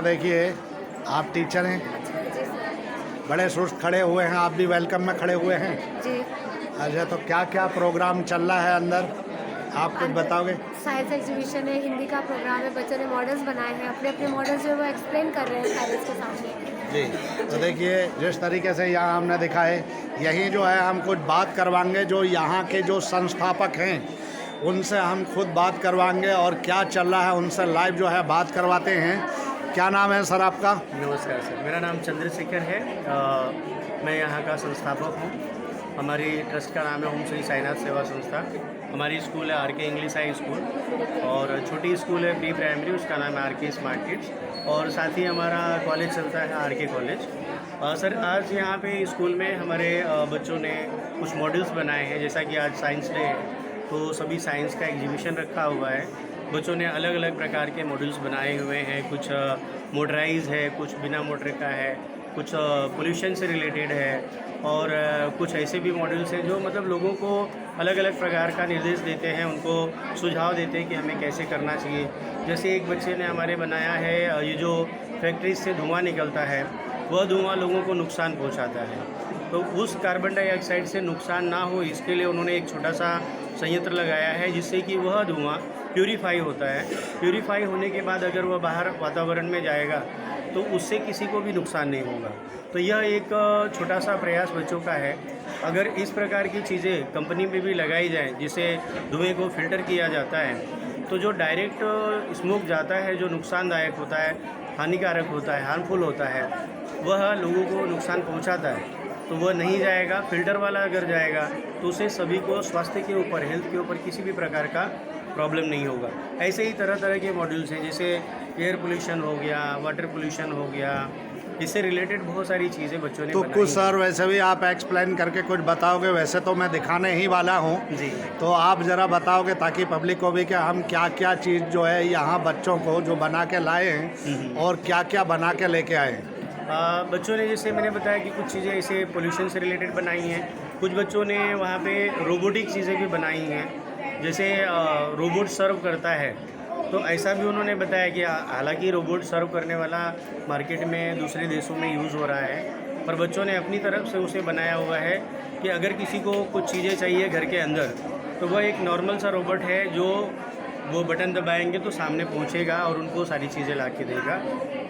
देखिए आप टीचर हैं, बड़े सुस्त खड़े हुए हैं, आप भी वेलकम में खड़े हुए हैं जी। अच्छा, तो क्या क्या प्रोग्राम चल रहा है अंदर, आप कुछ बताओगे? साइंस एग्जीबिशन है, हिंदी का प्रोग्राम है, बच्चों ने मॉडल्स बनाए हैं, अपने अपने मॉडल्स जो है वो एक्सप्लेन कर रहे हैं पेरेंट्स के सामने। जी, तो देखिए जिस तरीके से यहाँ हमने दिखा है, यही जो है हम कुछ बात करवाएंगे जो यहाँ के जो संस्थापक हैं उनसे हम खुद बात करवाएंगे और क्या चल रहा है उनसे लाइव जो है बात करवाते हैं। क्या नाम है सर आपका? नमस्कार सर, मेरा नाम चंद्रशेखर है। मैं यहाँ का संस्थापक हूँ। हमारी ट्रस्ट का नाम है ओम श्री साईनाथ सेवा संस्था। हमारी स्कूल है आर.के. इंग्लिश हाई स्कूल और छोटी स्कूल है प्री प्राइमरी, उसका नाम है आर.के. स्मार्ट किड्स और साथ ही हमारा कॉलेज चलता है आर.के. कॉलेज। सर आज यहाँ पे स्कूल में हमारे बच्चों ने कुछ मॉडल्स बनाए हैं। जैसा कि आज साइंस डे है तो सभी साइंस का एग्जीबिशन रखा हुआ है। बच्चों ने अलग अलग प्रकार के मॉडल्स बनाए हुए हैं। कुछ मोटराइज है, कुछ बिना मोटर का है, कुछ पोल्यूशन से रिलेटेड है और कुछ ऐसे भी मॉडल्स हैं जो मतलब लोगों को अलग अलग प्रकार का निर्देश देते हैं, उनको सुझाव देते हैं कि हमें कैसे करना चाहिए। जैसे एक बच्चे ने हमारे बनाया है, ये जो फैक्ट्रीज से धुआं निकलता है वह धुआं लोगों को नुकसान पहुंचाता है, तो उस कार्बन डाइऑक्साइड से नुकसान ना हो इसके लिए उन्होंने एक छोटा सा संयंत्र लगाया है जिससे कि वह धुआं प्यूरीफाई होता है। प्यूरीफाई होने के बाद अगर वह बाहर वातावरण में जाएगा तो उससे किसी को भी नुकसान नहीं होगा। तो यह एक छोटा सा प्रयास बच्चों का है। अगर इस प्रकार की चीज़ें कंपनी में भी लगाई जाए जिससे धुएं को फिल्टर किया जाता है तो जो डायरेक्ट स्मोक जाता है जो नुकसानदायक होता है, हानिकारक होता है, हार्मफुल होता है, वह लोगों को नुकसान पहुंचाता है, तो वह नहीं जाएगा। फिल्टर वाला अगर जाएगा तो उससे सभी को स्वास्थ्य के ऊपर, हेल्थ के ऊपर किसी भी प्रकार का प्रॉब्लम नहीं होगा। ऐसे ही तरह तरह के मॉड्यूल्स हैं, जैसे एयर पोल्यूशन हो गया, वाटर पोल्यूशन हो गया, इससे रिलेटेड बहुत सारी चीज़ें बच्चों ने तो बनाई कुछ हैं। सर वैसे भी आप एक्सप्लेन करके कुछ बताओगे? वैसे तो मैं दिखाने ही वाला हूँ जी, तो आप ज़रा बताओगे ताकि पब्लिक को भी कि हम क्या क्या चीज़ जो है यहाँ बच्चों को जो बना के लाए हैं और क्या क्या बना के लेके आए हैं। बच्चों ने, जैसे मैंने बताया कि कुछ चीज़ें ऐसे पोल्यूशन से रिलेटेड बनाई हैं, कुछ बच्चों ने वहाँ पे रोबोटिक चीज़ें भी बनाई हैं, जैसे रोबोट सर्व करता है, तो ऐसा भी उन्होंने बताया कि हालांकि रोबोट सर्व करने वाला मार्केट में दूसरे देशों में यूज़ हो रहा है, पर बच्चों ने अपनी तरफ से उसे बनाया हुआ है कि अगर किसी को कुछ चीज़ें चाहिए घर के अंदर तो वह एक नॉर्मल सा रोबोट है जो वो बटन दबाएंगे तो सामने पहुंचेगा और उनको सारी चीज़ें ला के देगा।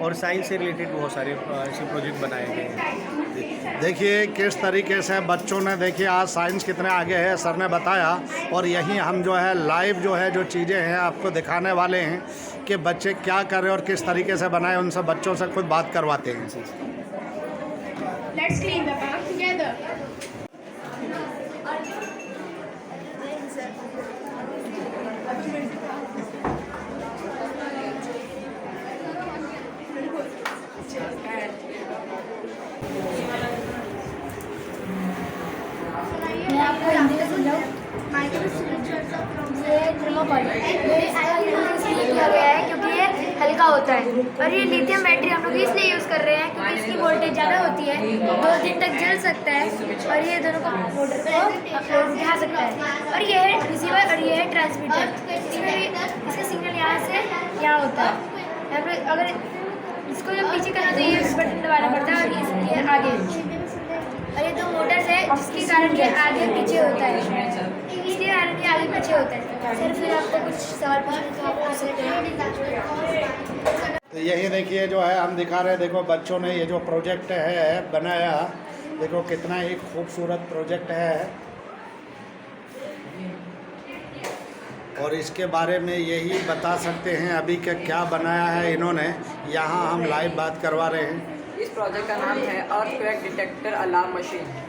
और साइंस से रिलेटेड बहुत सारे ऐसे प्रोजेक्ट बनाए गए हैं। देखिए किस तरीके से बच्चों ने, देखिए आज साइंस कितने आगे है सर ने बताया, और यहीं हम जो है लाइव जो है जो चीज़ें हैं आपको दिखाने वाले हैं कि बच्चे क्या कर रहे हैं और किस तरीके से बनाए, उनसे बच्चों से खुद बात करवाते हैं। Let's clean the back together. मैं आपको हिंदी में समझाऊँ। ये थर्मोकोल इसलिए किया गया है क्योंकि ये हल्का होता है और ये लिथियम बैटरी हम लोग इसलिए यूज़ कर रहे हैं क्योंकि इसकी वोल्टेज ज़्यादा होती है, 2 दिन तक जल सकता है और ये दोनों को मोटर को उठा सकता है। और ये है रिसीवर और ये है ट्रांसमीटर। इसमें भी इसका सिग्नल यहाँ से यहाँ होता है। यहाँ पर अगर इसको जब पीछे करना तो ये बटन दबाना पड़ता है और ये आगे, और ये 2 मोटर्स है जिसके कारण ये आगे पीछे होता है, इसके कारण ये आगे पीछे होता है। सर फिर आपको कुछ सवाल पूछने तो आप पूछ सकते हैं। तो यही देखिए जो है हम दिखा रहे हैं, देखो बच्चों ने ये जो प्रोजेक्ट है बनाया, देखो कितना ही खूबसूरत प्रोजेक्ट है और इसके बारे में यही बता सकते हैं अभी कि क्या बनाया है इन्होंने। यहाँ हम लाइव बात करवा रहे हैं। इस प्रोजेक्ट का नाम है अर्थक्वेक डिटेक्टर अलार्म मशीन।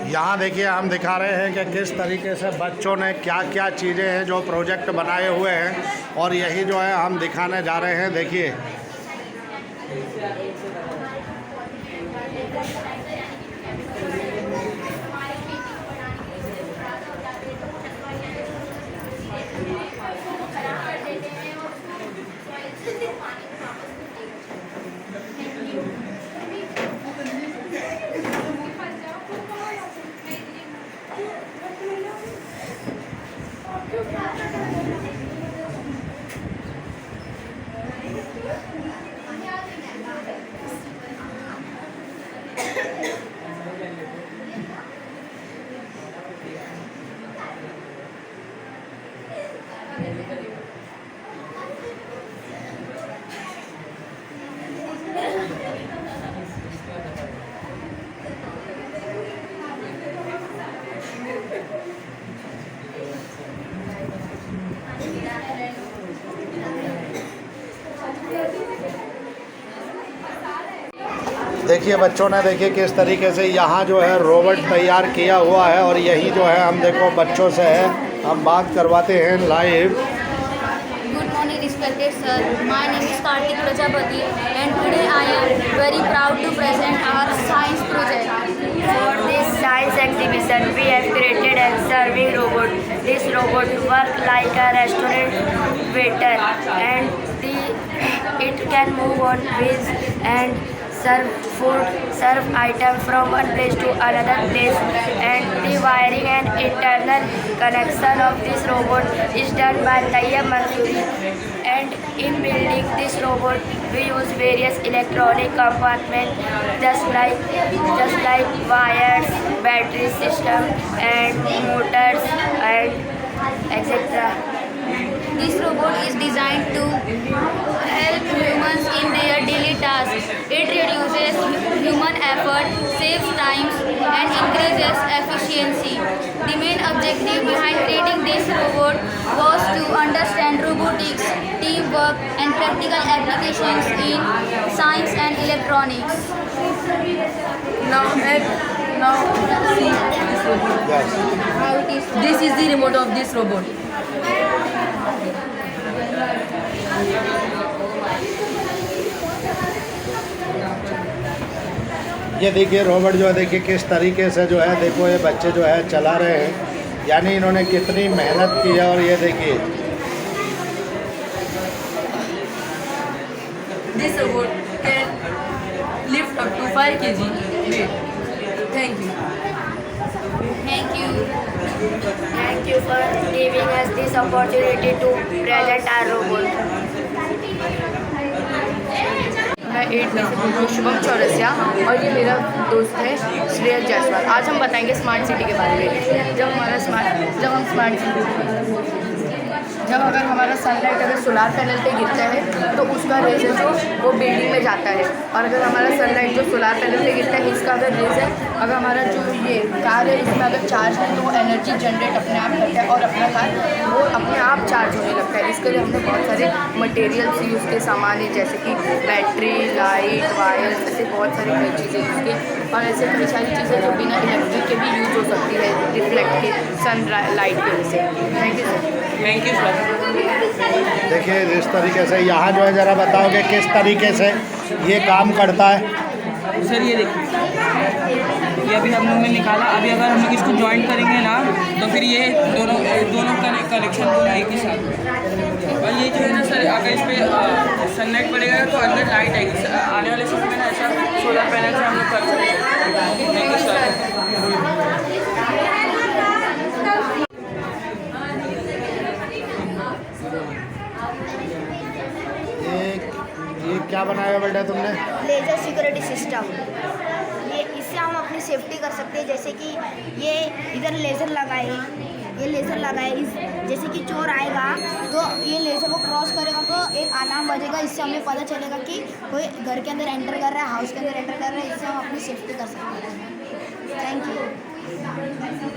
यहाँ देखिए हम दिखा रहे हैं कि किस तरीके से बच्चों ने क्या क्या चीज़ें हैं जो प्रोजेक्ट बनाए हुए हैं और यही जो है हम दिखाने जा रहे हैं। देखिए देखिए बच्चों ने देखिए किस तरीके से यहाँ जो है रोबोट तैयार किया हुआ है और यही जो है हम देखो बच्चों से है हम बात करवाते हैं live. Good morning, respected sir. My name is Kartik Prajapati, and today I am very proud to present our science project. For this science exhibition, we have created a serving robot. This robot works like a restaurant waiter, and it can move on wheels and serve food, serve items from one place to another place, and the wiring and internal connection of this robot is done by Tayyab Mansoori. And in building this robot, we use various electronic compartments just like wires, battery system, and motors, and etc. This robot is designed to help humans in their daily tasks. It reduces human effort, saves time, and increases efficiency. The main objective behind creating this robot was to understand robotics, teamwork, and practical applications in science and electronics. Now see this robot. Yes. How it is. This is the remote of this robot. ये देखिए robot जो है देखिए किस तरीके से जो है देखो ये बच्चे जो है चला रहे हैं, यानी इन्होंने कितनी मेहनत की है। और ये देखिए This robot can lift up to 5 kg weight. Thank you. Thank you. Thank you for giving us this opportunity to present our robot. मैं 8 में से बोल रहा हूँ शुभम चौरसिया और ये मेरा दोस्त है श्रेयस जायसवाल। आज हम बताएंगे स्मार्ट सिटी के बारे में। जब अगर हमारा सनलाइट अगर सोलार पैनल पे गिरता है तो उसका रेज है जो वो बिल्डिंग में जाता है, और अगर हमारा सनलाइट जो सोलार पैनल पे गिरता है इसका अगर रेज है, अगर हमारा जो ये कार है इसमें अगर चार्ज है तो वो एनर्जी जनरेट अपने आप करता है और अपना कार वो अपने आप चार्ज होने लगता है। इसके लिए हमने बहुत सारे मटेरियल्स यूज़ के सामान है, जैसे कि बैटरी, लाइट, वायर, ऐसे बहुत सारी कई चीज़ें यूज़ के, और ऐसे कई सारी चीज़ें जो बिना इलेक्ट्रिक के भी यूज़ हो सकती है रिफ्लेक्ट के सन लाइट की वजह से। Thank you sir. Thank you sir. देखिए इस तरीके से यहाँ जो है ज़रा बताओगे किस तरीके से ये काम करता है। सर ये देखिए, ये अभी हम लोग ने निकाला। अभी अगर हम लोग इसको जॉइंट करेंगे ना तो फिर ये दोनों का कनेक्शन होगा एक ही साथ। और ये जो है ना सर, अगर इस पर सनलाइट पड़ेगा तो अंदर लाइट आएगी। आने वाले समय में ना ऐसा सोलर पैनल से हम लोग कर सकते हैं। Thank you sir. ये क्या बनाया बेटा तुमने? Laser security system. ये इससे हम अपनी सेफ्टी कर सकते हैं, जैसे कि ये इधर लेज़र लगाए, ये लेज़र लगाए जैसे कि चोर आएगा तो ये लेज़र को क्रॉस करेगा तो एक अलार्म बजेगा, इससे हमें पता चलेगा कि कोई घर के अंदर एंटर कर रहा है, हाउस के अंदर एंटर कर रहा है। इससे हम अपनी सेफ्टी कर सकते हैं। Thank you.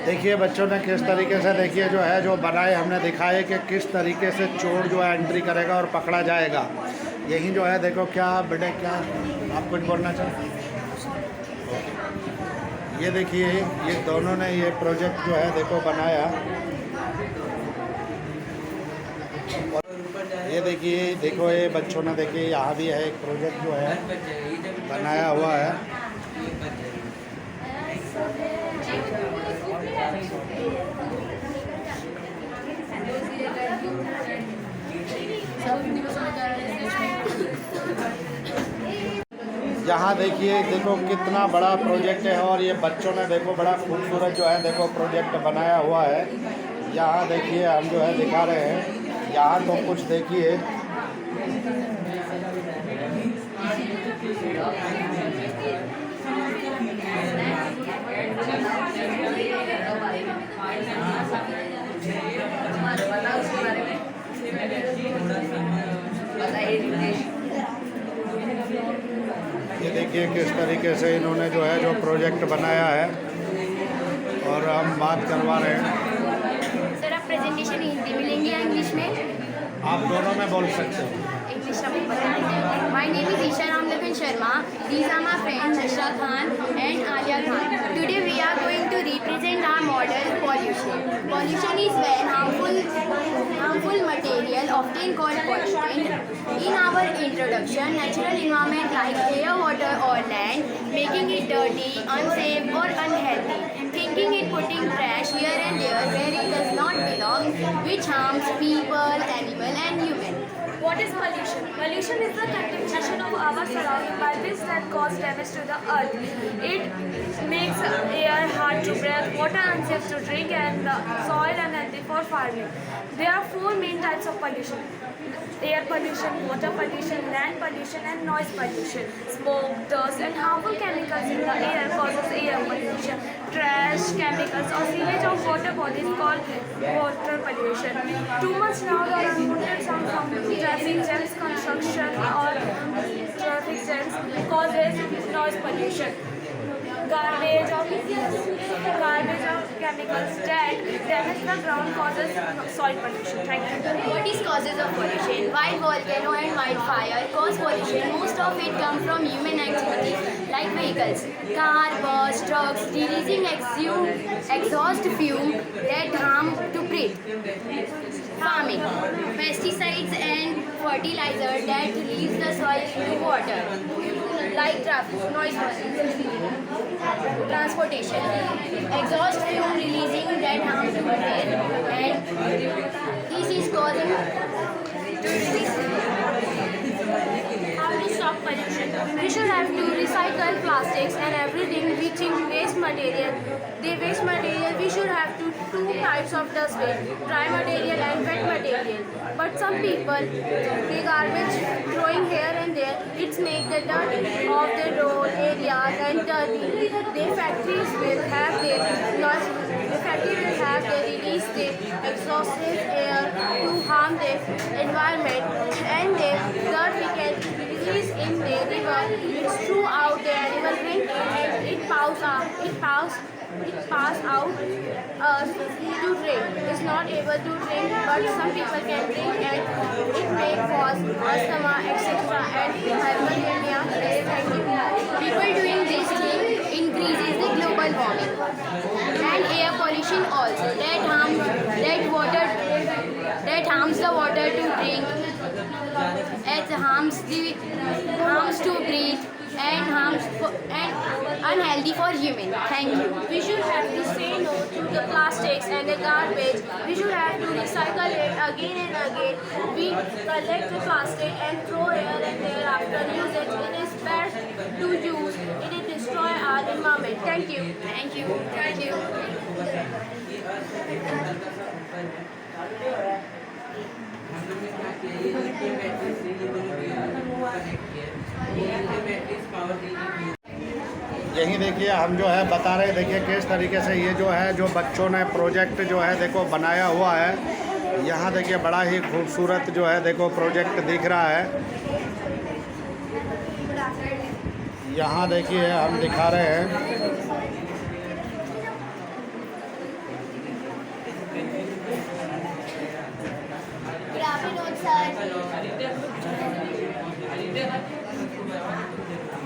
देखिए बच्चों ने किस तरीके से देखिए जो है जो बनाए हमने दिखाए कि किस तरीके से चोर जो है एंट्री करेगा और पकड़ा जाएगा। यही जो है देखो क्या बेटे, क्या आप कुछ बोलना चाहें? ये देखिए ये दोनों ने ये प्रोजेक्ट जो है देखो बनाया। ये देखिए देखो ये बच्चों ने देखिए यहाँ भी है एक प्रोजेक्ट जो है बनाया हुआ है। यहाँ देखिए देखो कितना बड़ा प्रोजेक्ट है और ये बच्चों ने देखो बड़ा खूबसूरत जो है देखो प्रोजेक्ट बनाया हुआ है। यहाँ देखिए हम जो है दिखा रहे हैं, यहाँ तो कुछ देखिए ये देखिए किस तरीके से इन्होंने जो है जो प्रोजेक्ट बनाया है और हम बात करवा रहे हैं। सर आप प्रेजेंटेशन हिंदी में लेंगे या इंग्लिश में? आप दोनों में बोल सकते हो। इंग्लिश में बताएंगे। My name is Isha Ramlakhan Sharma. These are my friends Ashra Khan and Alia Khan. Today we are going to represent our model pollution. Pollution is when harmful material, often called pollutant. In our introduction, natural environment like air, water or land, making it dirty, unsafe or unhealthy. Thinking it putting trash here and there where it does not belong, which harms people, animal and human. What is pollution? Pollution is the contamination of our surroundings by which that cause damage to the earth. It makes air hard to breathe, water unsafe to drink, and the soil unhealthy for farming. There are 4 main types of pollution: air pollution, water pollution, land pollution, and noise pollution. Smoke, dust, and harmful chemicals in the air causes air pollution. Trash, chemicals, or sewage of water bodies called water pollution. Too much loud or unwanted sound from traffic jams, construction, or traffic jams causes noise pollution. Garbage or chemicals that damage the ground causes soil pollution. Thank you. What is causes of pollution? While volcano and wildfire cause pollution, most of it comes from human activity like vehicles, car, bus, trucks, releasing exhaust fume that harm to breathe. Farming, pesticides and fertilizer that release the soil into water. Like traffic, noise pollution. Transportation, exhaust fume releasing that harm to breath, and this is causing to release. How to stop pollution? We should have to recycle plastics and everything which is waste material. The waste material we should have to 2 types of dustbin: dry material and wet material. But some people, the garbage throwing here and there, it's make the dirt of the road areas and dirty. The factories will have the release the exhausted air to harm the environment, and the dirt we can release in the river. It's throughout the animal drink and it pass out to drink. It's not able to drink, but some people can drink, and it may cause asthma, etc. and hyperthermia. Thank you. People doing this thing increases the global warming and air pollution also. That harms the water to drink. It harms to breathe and unhealthy for human. Thank you. We should have to say no to the plastics and the garbage. We should have to recycle it again and again. We collect the plastic and throw here and there after use it. It is bad to use. It is destroy our environment. Thank you. Thank you. Thank you. यही देखिए हम जो है बता रहे, देखिए किस तरीके से ये जो है जो बच्चों ने प्रोजेक्ट जो है देखो बनाया हुआ है। यहाँ देखिए बड़ा ही खूबसूरत जो है देखो प्रोजेक्ट दिख रहा है। यहाँ देखिए हम दिखा रहे हैं।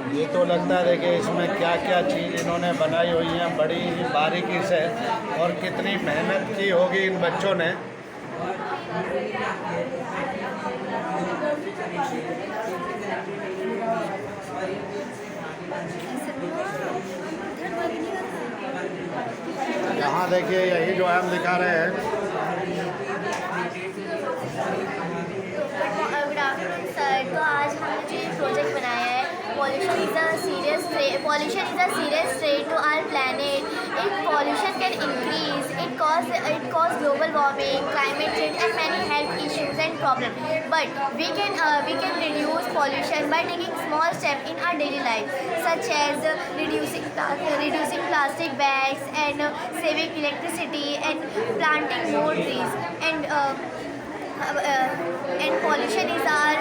ये तो लगता है देखिए इसमें क्या क्या चीज़ इन्होंने बनाई हुई है बड़ी ही बारीकी से, और कितनी मेहनत की होगी इन बच्चों ने। यहाँ देखिए यही जो है हम दिखा रहे हैं। Good afternoon sir. तो आज हमने जो ये प्रोजेक्ट बनाया है, pollution is a serious threat to our planet. If pollution can increase, it cause global warming, climate change, and many health issues and problems. But we can reduce pollution by taking small steps in our daily life, such as reducing plastic bags and saving electricity and planting more trees. And pollution is our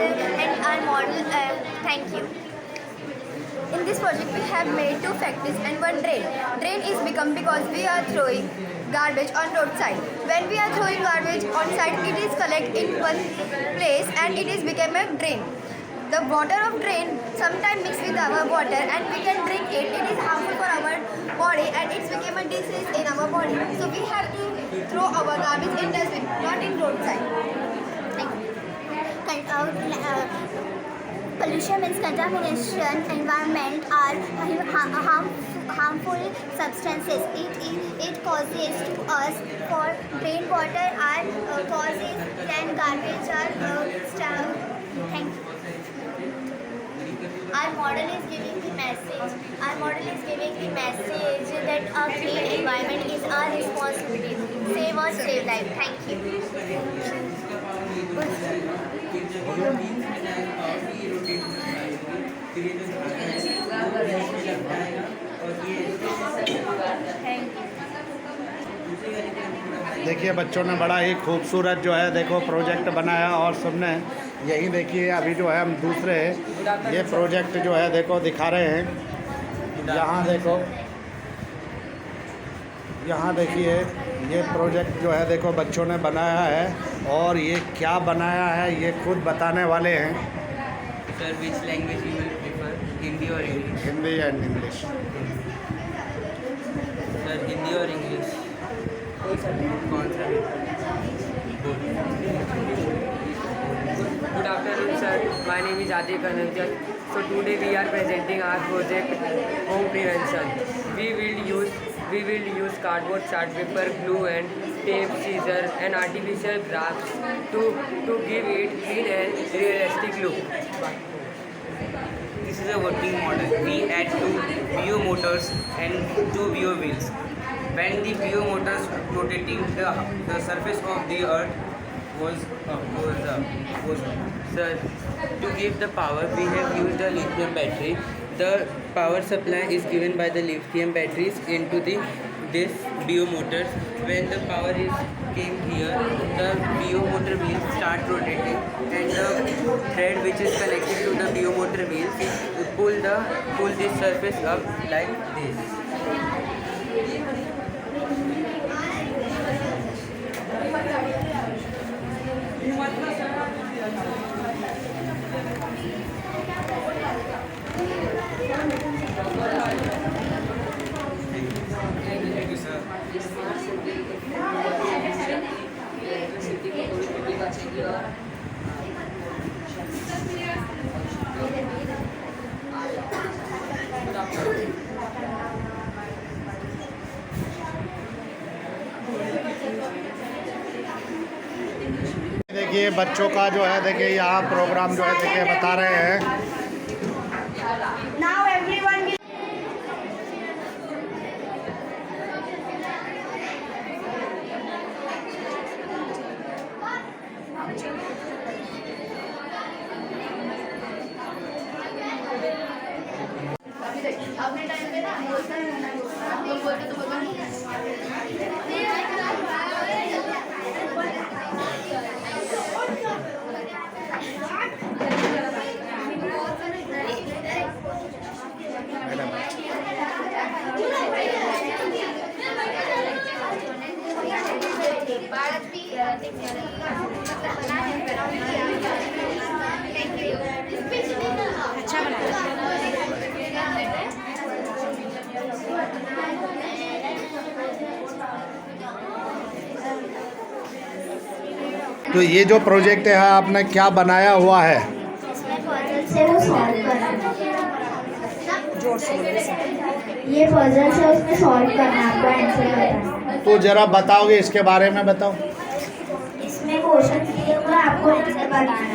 model. Thank you. In this project, we have made 2 factories and 1 drain. Drain is become because we are throwing garbage on roadside. When we are throwing garbage on side, it is collected in one place and it is become a drain. The water of drain sometimes mixed with our water and we can drink it. It is harmful for our body and it's become a disease in our body. So we have to throw our garbage in dustbin, not in roadside. Pollution means contamination, environment or harmful substances. It causes to us for drain water or causes then garbage or stuff. Thank you. Our model is giving the message. That a clean environment is our responsibility. Save us, save life. Thank you. देखिए बच्चों ने बड़ा ही खूबसूरत जो है देखो project बनाया और सबने यही देखिए अभी जो है हम दूसरे ये प्रोजेक्ट जो है देखो दिखा रहे हैं। यहाँ देखिए ये प्रोजेक्ट जो है देखो बच्चों ने बनाया है और ये क्या बनाया है ये खुद बताने वाले हैं। Sir which language you will prefer, Hindi और English? Hindi and English. Sir Hindi और इंग्लिश कौन सा? Good afternoon, sir. My name is Adi Kanantia. So today we are presenting our project home prevention. We will use cardboard, chart paper, glue and tape, scissors and artificial grass to give it clean and realistic look. This is a working model. We add 2 BO motors and 2 BO wheels. When the BO motors rotating, the surface of the earth was Sir, to give the power, we have used a lithium battery. The power supply is given by the lithium batteries into this BO motors. When the power came here, the BO motor wheels start rotating, and the thread which is connected to the BO motor wheels pull this surface up like this. देखिए बच्चों का जो है देखिए यहाँ programme जो है देखिए बता रहे हैं। Now everyone will अपने टाइम पे ना बोलता है बोलते तो अच्छा बनाया। तो ये जो प्रोजेक्ट है आपने क्या बनाया हुआ है? ये पजल से उसमें सॉल्व करना है, आपको आंसर बताना है। तो जरा बताओगे इसके बारे में बताओ। इसमें क्वेश्चन दिए हुए आपको आंसर बताना है।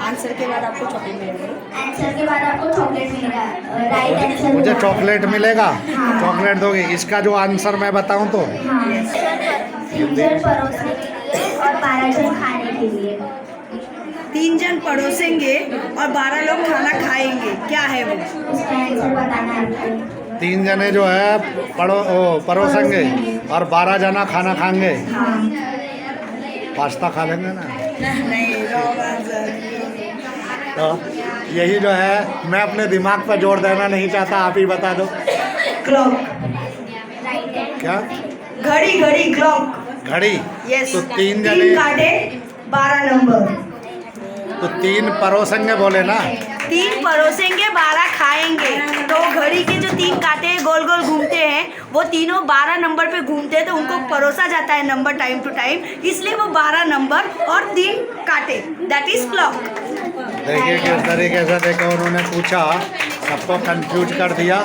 आंसर आंसर के बाद आपको चॉकलेट मिलेगा। आंसर के बाद आपको चॉकलेट मिलेगा। राइट आंसर मुझे चॉकलेट मिलेगा, चॉकलेट दोगे। इसका जो आंसर मैं बताऊं तो 3 जन परोसने के लिए और 12 जन खाने के लिए। 3 जन परोसेंगे और 12 लोग खाना खाएंगे, क्या है वो? उसका आंसर बताना है आपको। 3 जने जो है परोसेंगे और 12 जना खाना खाएंगे। पास्ता खा लेंगे ना। नहीं, रॉन्ग आंसर। तो यही जो है, मैं अपने दिमाग पर जोर देना नहीं चाहता, आप ही बता दो। क्लॉक। क्या? घड़ी, घड़ी, क्लॉक। घड़ी। यस। तो 3 3 जने, काटे 12 नंबर। तो 3 परोसेंगे बोले ना। 3 परोसेंगे 12 खाएंगे। तो घड़ी के जो 3 कांटे गोल गोल घूमते हैं वो तीनों 12 नंबर पे घूमते हैं, तो उनको परोसा जाता है नंबर टाइम टू टाइम, इसलिए वो 12 नंबर और 3 कांटे, दैट इज क्लॉक। देखिए किस तरीके से देखो उन्होंने पूछा, सबको कंफ्यूज कर दिया।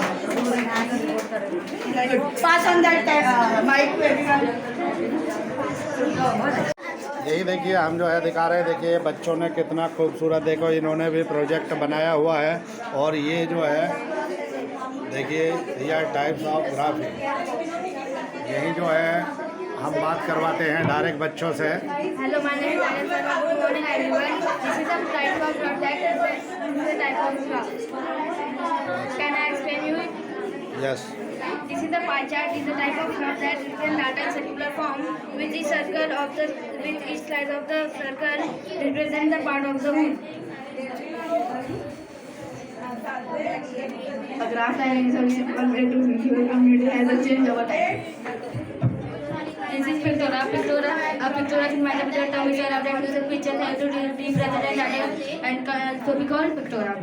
पास ऑन दैट माइक पे यही देखिए हम जो है दिखा रहे हैं। देखिए बच्चों ने कितना खूबसूरत, देखो इन्होंने भी प्रोजेक्ट बनाया हुआ है। और ये जो है देखिए रियल टाइप्स ऑफ ग्राफी, यही जो है हम बात करवाते हैं डायरेक्ट बच्चों से। Hello, my name is Anil Sharma. Good morning, everyone. This is a type of graph that is a type of graph. Can I explain you it? Yes. This is the pie chart. Is a type of graph that represents data in circular form, with each circle of the with each slice of the circle represent the part of the whole. A graph diagram is one way to visual community has a change over time. This is pictora. Pictora. A pictora in mathematical term is an object with a picture and to represent data and so we call pictora.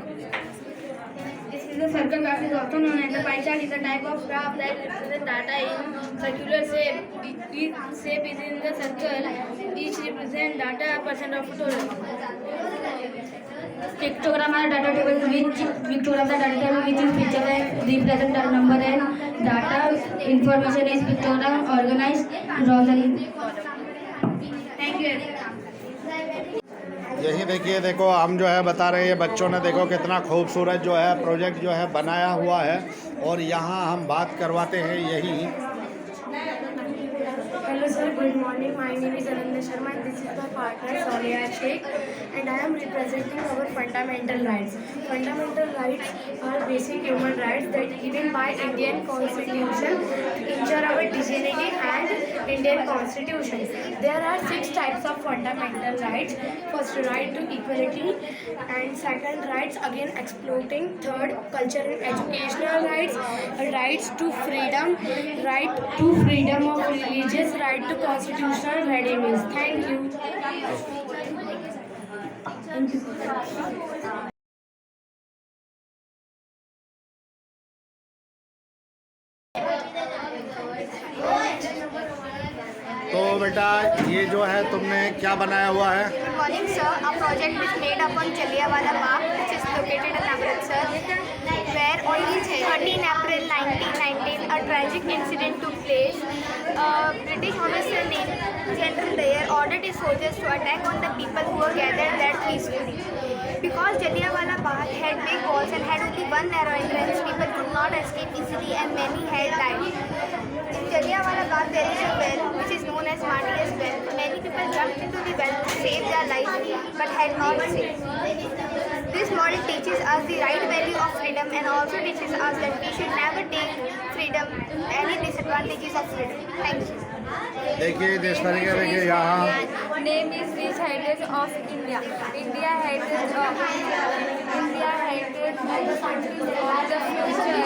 This is a circle graph is also known as the pie chart. Is a type of graph that represents data in circular shape. Each shape is in the circle. Each represents data percent of total. Pictogram हमारा data table which pictogram the data table which is picture है represent the number and data information is pictogram organized rosaline. Thank you. यही देखिए, देखो हम जो है बता रहे हैं, बच्चों ने देखो कितना खूबसूरत जो है प्रोजेक्ट जो है बनाया हुआ है। और यहाँ हम बात करवाते हैं यही। Hello sir, good morning. My name is Ananda Sharma and this is my partner Sonia Sheikh and I am representing our fundamental rights. Fundamental rights are basic human rights that are given by Indian Constitution to ensure our dignity and Indian Constitution. There are 6 types of fundamental rights. First, right to equality, and second, rights against exploiting. Third, cultural and educational rights, rights to freedom, right to freedom of religious, right to constitutional readiness. Thank you. Thank you. तो बेटा ये जो है तुमने क्या बनाया हुआ है? Good morning, sir. Our project is made up on Jallianwala Bagh, which is located in Amritsar, where on 13 April 1919 a tragic incident took place. British officer named General Dyer ordered his soldiers to attack on the people who were gathered there peacefully. Because Jallianwala Bagh had big walls and had only one narrow entrance, people could not escape easily and many had died. In Jallianwala Bagh there is a well which is known as Martyrs' Well. Many people jumped into the well to save their lives but had not saved. This model teaches us the right value of freedom and also teaches us that we should never take freedom, any disadvantages of freedom. Thank you. देखिए जिस तरीके से यहाँ Name is Rich Heritage of India. India heritage of India heritage of the country of the future.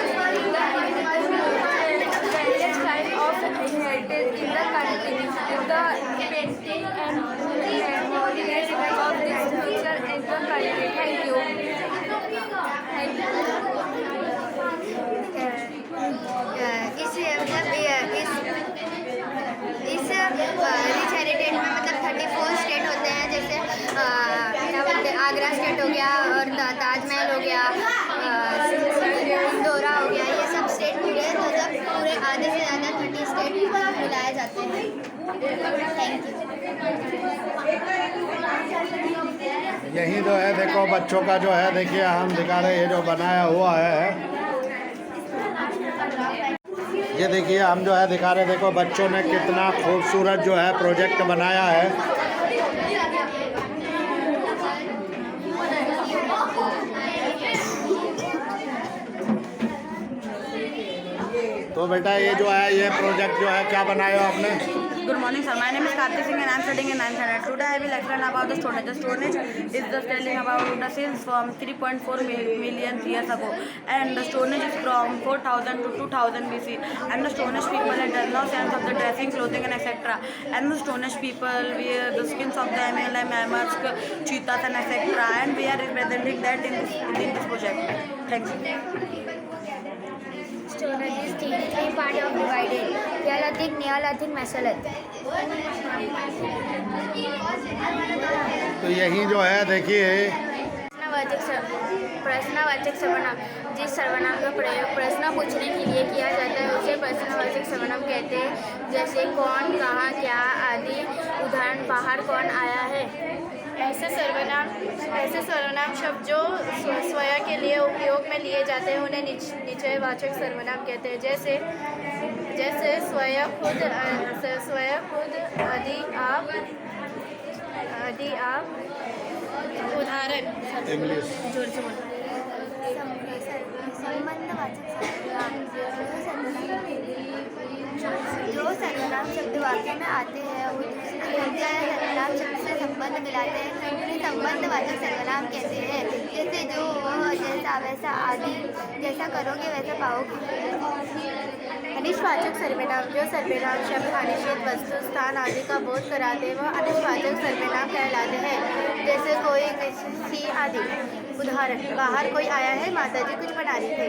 The various type of heritage in the country. The painting and memories of this future in the country. Thank you. Thank you. इस rich heritage में मतलब 34 state होते हैं, जैसे क्या बोलते हैं, Agra state हो गया और ताजमहल हो गया, इंदौरा हो गया, ये सब स्टेट मिले तो जब पूरे आधे से ज़्यादा 30 स्टेट मिलाए जाते हैं। Thank you. यही जो है देखो बच्चों का जो है देखिए हम दिखा रहे हैं ये जो बनाया हुआ है। ये देखिए हम जो है दिखा रहे देखो बच्चों ने कितना खूबसूरत जो है प्रोजेक्ट बनाया है। तो बेटा ये जो है ये प्रोजेक्ट जो है क्या बनाया हो आपने? Good morning, sir. My name is Karthi Singh and I am studying in 9th standard. Today I will explain about the Stone Age. The Stone Age is just telling about the scenes from 3.4 million years ago, and the Stone Age is from 4000 to 2000 BC. And the Stone Age people had no sense of the dressing, clothing, and etc. And the Stone Age people wear the skins of the animal like mammoths, cheetahs, and etc. And we are representing that in this project. Thanks. Stone Age is three part of divided: Paleolithic, Neolithic, Mesolithic. तो यही जो है देखिए प्रश्नवाचक सर्वनाम, जिस सर्वनाम का प्रयोग प्रश्न पूछने के लिए किया जाता है उसे प्रश्नवाचक सर्वनाम कहते हैं। जैसे कौन, कहाँ, क्या आदि। उदाहरण: बाहर कौन आया है। ऐसे सर्वनाम शब्द जो स्वयं के लिए उपयोग में लिए जाते हैं उन्हें निश्चयवाचक सर्वनाम कहते हैं। जैसे स्वयं, खुद, आदि, आप। उदाहरण: इंग्लिश। जोर से बोलो। जो सर्वनाम शब्द वाक्य में आते हैं वो दूसरे सर्वनाम शब्द से संबंध मिलाते हैं उन्हें संबंधवाचक सर्वनाम कहते हैं। जैसे जो, जैसा, वैसा आदि। जैसा करोगे वैसा पाओगे। अनिश्वाचक सर्वनाम, जो सर्वनाम शब्द अनिश्चित वस्तु, स्थान आदि का बोध कराते हैं वह अनिश्वाचक सर्वनाम कहलाते हैं। जैसे कोई, किसी आदि। उदाहरण: बाहर कोई आया है, माताजी कुछ बना रही थी।